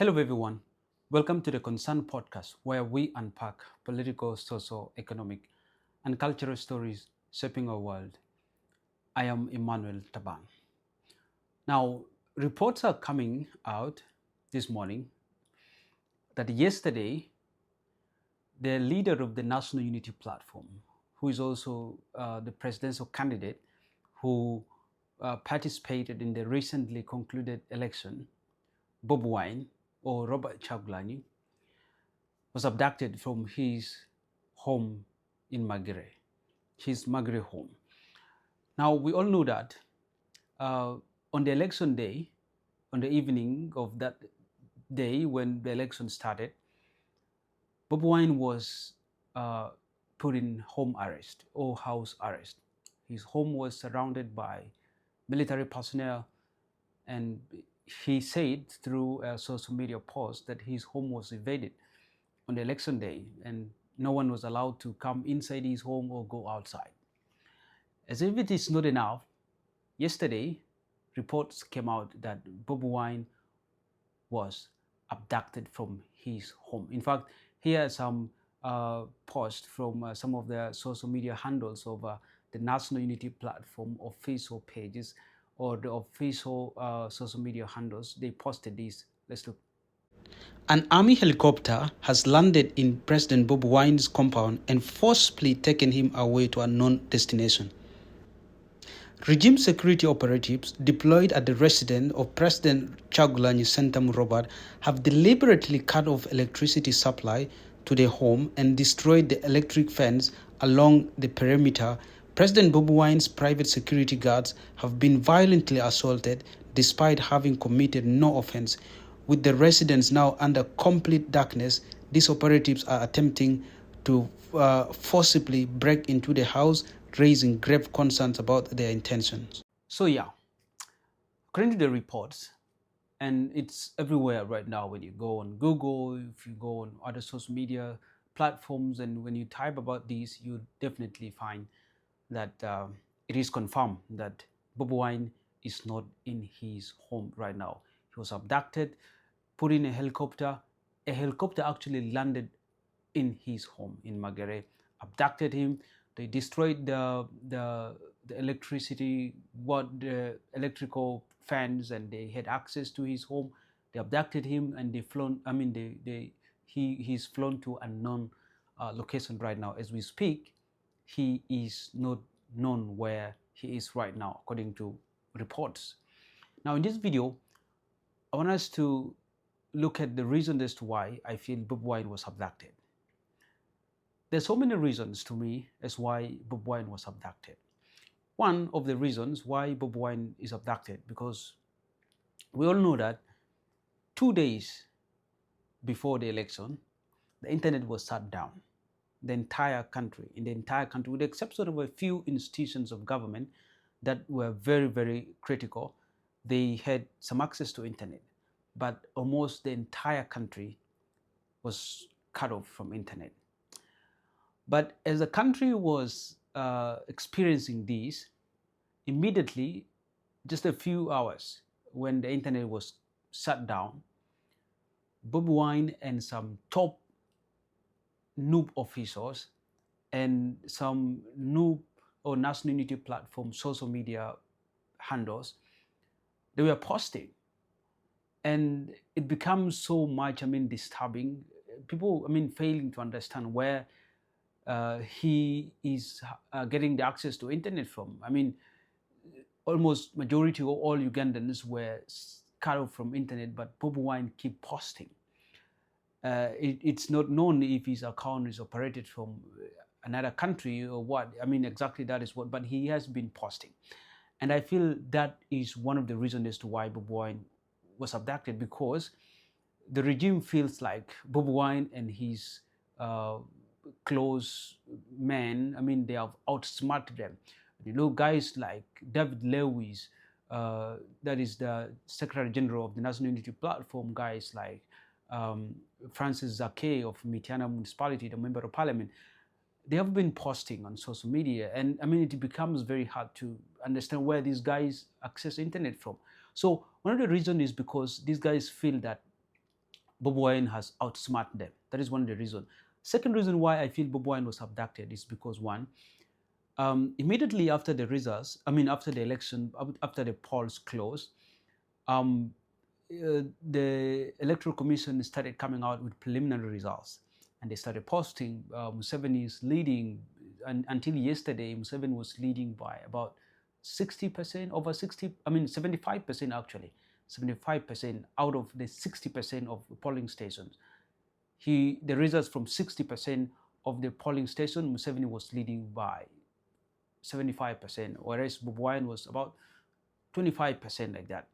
Hello, everyone. Welcome to the Concern podcast, where we unpack political, social, economic, and cultural stories shaping our world. I am Emmanuel Taban. Now, reports are coming out this morning that yesterday, the leader of the National Unity Platform, who is also the presidential candidate who participated in the recently concluded election, BOBI Wine or Robert Chagulanyi, was abducted from his home in Magere, his Magere home. Now, we all know that on the election day, on the evening of that day when the election started, BOBI Wine was put in home arrest or house arrest. His home was surrounded by military personnel, and he said through a social media post that his home was invaded on the election day and no one was allowed to come inside his home or go outside. As if it is not enough, yesterday reports came out that BOBI Wine was abducted from his home. In fact, here are some posts from some of the social media handles of the National Unity Platform official pages or the official social media handles. They posted this. Let's look. An army helicopter has landed in President BOBI Wine's compound and forcibly taken him away to a unknown destination. Regime security operatives deployed at the residence of President Chagulanyi Sentamu Robert have deliberately cut off electricity supply to their home and destroyed the electric fence along the perimeter. President BOBI Wine's private security guards have been violently assaulted despite having committed no offense. With the residents now under complete darkness, these operatives are attempting to forcibly break into the house, raising grave concerns about their intentions. So yeah, according to the reports, and it's everywhere right now when you go on Google, if you go on other social media platforms, and when you type about these, you definitely find that it is confirmed that BOBI Wine is not in his home right now. He was abducted, put in a helicopter. A helicopter actually landed in his home in Magere, abducted him. They destroyed the electricity, the electrical fans, and they had access to his home. They abducted him and they flown. I mean, he's flown to a unknown location right now. As we speak, he is not known where he is right now, according to reports. Now, in this video, I want us to look at the reason as to why I feel BOBI Wine was abducted. There's so many reasons to me as why BOBI Wine was abducted. One of the reasons why BOBI Wine is abducted, because we all know that 2 days before the election, the internet was shut down. In the entire country, with the exception of a few institutions of government that were very, very critical, they had some access to internet, but almost the entire country was cut off from internet. But as the country was experiencing this, immediately, just a few hours when the internet was shut down, BOBI Wine and some top noob officials and some noob or National Unity Platform social media handles, they were posting. And it becomes so much, disturbing. People, failing to understand where he is getting the access to internet from. Almost majority of all Ugandans were cut off from internet, but BOBI Wine keep posting. It's not known if his account is operated from another country or what. Exactly that is what, but he has been posting. And I feel that is one of the reasons as to why BOBI Wine was abducted, because the regime feels like BOBI Wine and his close men, they have outsmarted them. Guys like David Lewis, that is the Secretary General of the National Unity Platform, guys like Francis Zake of Mitiana Municipality, the Member of Parliament, they have been posting on social media, and it becomes very hard to understand where these guys access internet from. So one of the reasons is because these guys feel that Bobi Wine has outsmarted them. That is one of the reasons. Second reason why I feel Bobi Wine was abducted is because one, immediately after the results, after the election, after the polls closed, um, the Electoral Commission started coming out with preliminary results, and they started posting Museveni is leading, and until yesterday, Museveni was leading by about 60%, over 60, 75% actually, 75% out of the 60% of polling stations. The results from 60% of the polling station, Museveni was leading by 75%, whereas Bobi Wine was about 25%, like that.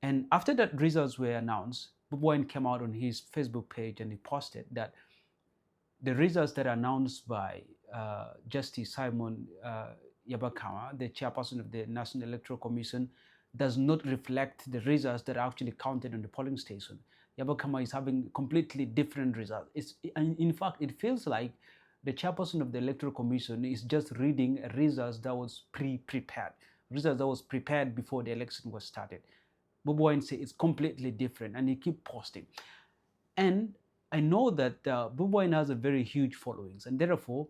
And after that results were announced, Bobi Wine came out on his Facebook page and he posted that the results that are announced by Justice Simon Yabakama, the chairperson of the National Electoral Commission, does not reflect the results that are actually counted on the polling station. Yabakama is having completely different results. In fact, it feels like the chairperson of the Electoral Commission is just reading results that was prepared, results that was prepared before the election was started. Bobi Wine says it's completely different, and he keep posting. And I know that Bobi Wine has a very huge followings, and therefore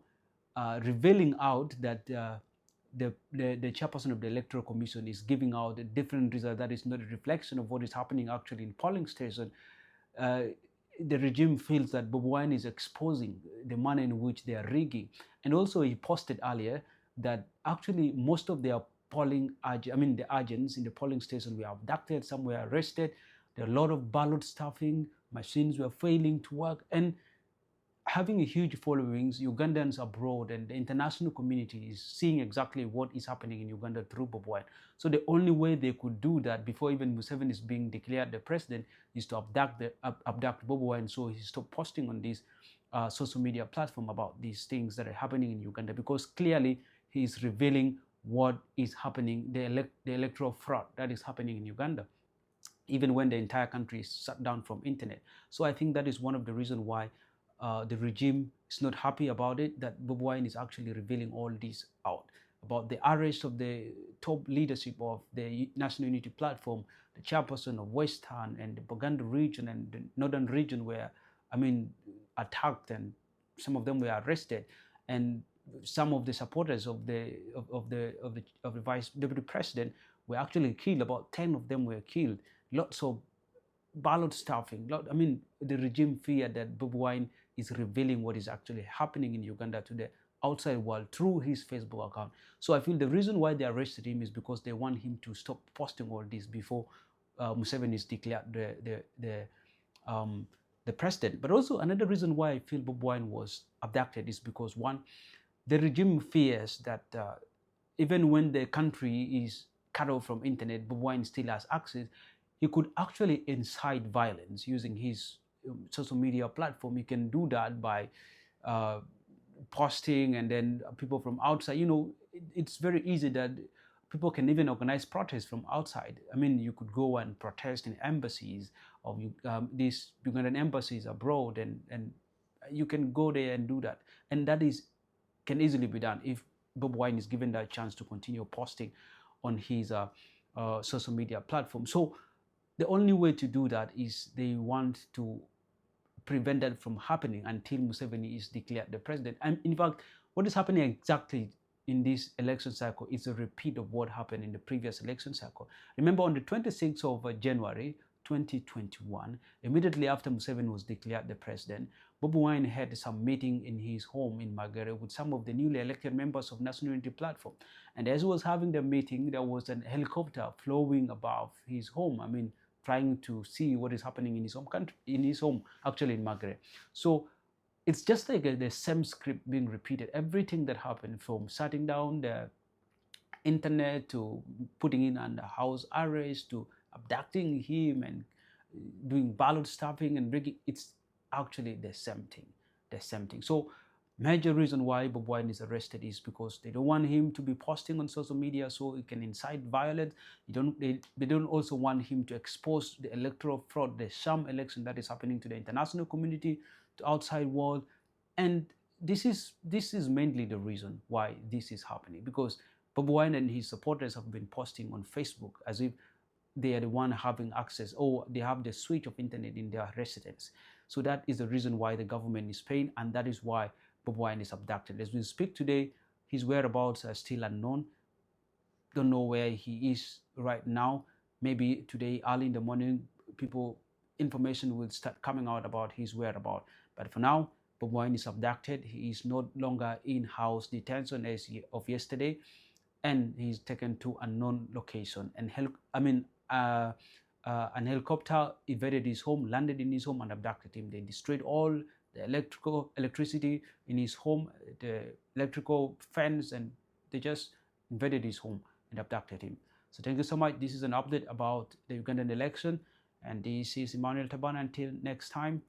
revealing out that the chairperson of the Electoral Commission is giving out a different result that is not a reflection of what is happening actually in polling station. The regime feels that Bobi Wine is exposing the manner in which they are rigging. And also he posted earlier that actually most of their the agents in the polling station were abducted, some were arrested, there are a lot of ballot stuffing, machines were failing to work, and having a huge followings, Ugandans abroad and the international community is seeing exactly what is happening in Uganda through Bobi Wine. So the only way they could do that before even Museveni is being declared the president is to abduct Bobi Wine. So he stopped posting on this social media platform about these things that are happening in Uganda, because clearly he is revealing what is happening, the electoral fraud that is happening in Uganda, even when the entire country is shut down from internet. So I think that is one of the reasons why the regime is not happy about it, that Bobi Wine is actually revealing all this out, about the arrest of the top leadership of the National Unity Platform, the chairperson of Western and the Buganda region and the northern region were, attacked, and some of them were arrested, and some of the supporters of the vice deputy president were actually killed. About 10 of them were killed. Lots of ballot stuffing. The regime feared that Bobi Wine is revealing what is actually happening in Uganda to the outside world through his Facebook account. So I feel the reason why they arrested him is because they want him to stop posting all this before Museveni is declared the president. But also another reason why I feel Bobi Wine was abducted is because, one, the regime fears that even when the country is cut off from internet, Bobi Wine still has access. He could actually incite violence using his social media platform. He can do that by posting, and then people from outside, it's very easy that people can even organize protests from outside. You could go and protest in embassies of these Ugandan embassies abroad, and you can go there and do that. And that can easily be done if Bobi Wine is given that chance to continue posting on his social media platform. So the only way to do that is they want to prevent that from happening until Museveni is declared the president. And in fact, what is happening exactly in this election cycle is a repeat of what happened in the previous election cycle. Remember, on the 26th of January 2021, immediately after Museveni was declared the president, Bobi Wine had some meeting in his home in Magere with some of the newly elected members of National Unity Platform. And as he was having the meeting, there was a helicopter flowing above his home, trying to see what is happening in his home country, actually in Magere. So it's just like the same script being repeated. Everything that happened, from shutting down the internet to putting in under house arrest to abducting him and doing ballot stuffing and rigging, it's actually the same thing. So major reason why Bobi Wine is arrested is because they don't want him to be posting on social media so it can incite violence. They don't also want him to expose the electoral fraud, the sham election that is happening to the international community, to outside world. And this is mainly the reason why this is happening, because Bobi Wine and his supporters have been posting on Facebook as if they are the one having access, or they have the switch of internet in their residence. So that is the reason why the government is paying, and that is why Bobi Wine is abducted. As we speak today, his whereabouts are still unknown. Don't know where he is right now. Maybe today early in the morning, information will start coming out about his whereabouts. But for now, Bobi Wine is abducted. He is no longer in house detention as of yesterday, and he's taken to a unknown location. And an helicopter invaded his home, landed in his home, and abducted him. They destroyed all the electricity in his home, the electrical fence, and they just invaded his home and abducted him. So thank you so much. This is an update about the Ugandan election, and this is Emmanuel Taban. Until next time,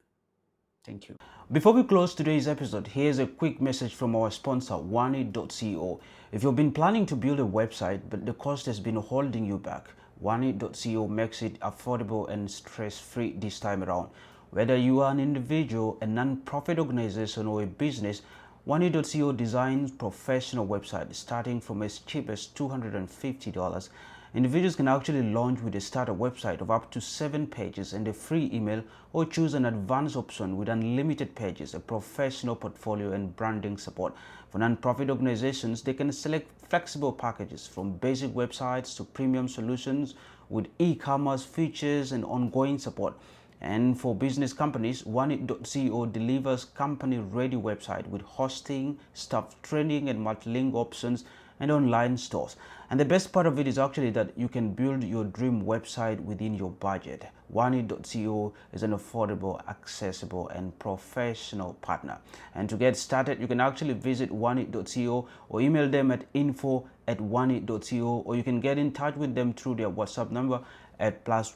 thank you. Before we close today's episode, here's a quick message from our sponsor, Wanit.co. If you've been planning to build a website, but the cost has been holding you back, Wanit.co makes it affordable and stress-free this time around. Whether you are an individual, a non-profit organization, or a business, Wanit.co designs professional websites starting from as cheap as $250. Individuals can actually launch with a starter website of up to 7 pages and a free email, or choose an advanced option with unlimited pages, a professional portfolio, and branding support. For non-profit organizations, they can select flexible packages from basic websites to premium solutions with e-commerce features and ongoing support. And for business companies, Wanit.co delivers company-ready website with hosting, staff training, and multi-link options, and online stores. And the best part of it is actually that you can build your dream website within your budget. Wanit.co is an affordable, accessible, and professional partner. And to get started, you can actually visit Wanit.co or email them at info@wanit.co, or you can get in touch with them through their WhatsApp number at +1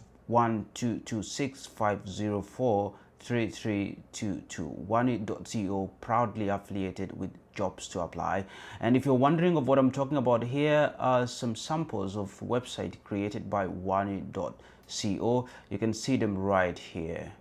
226 504 3322. Wanit.co, proudly affiliated with Jobs to Apply. And if you're wondering of what I'm talking about, here are some samples of website created by Wanit.co. You can see them right here.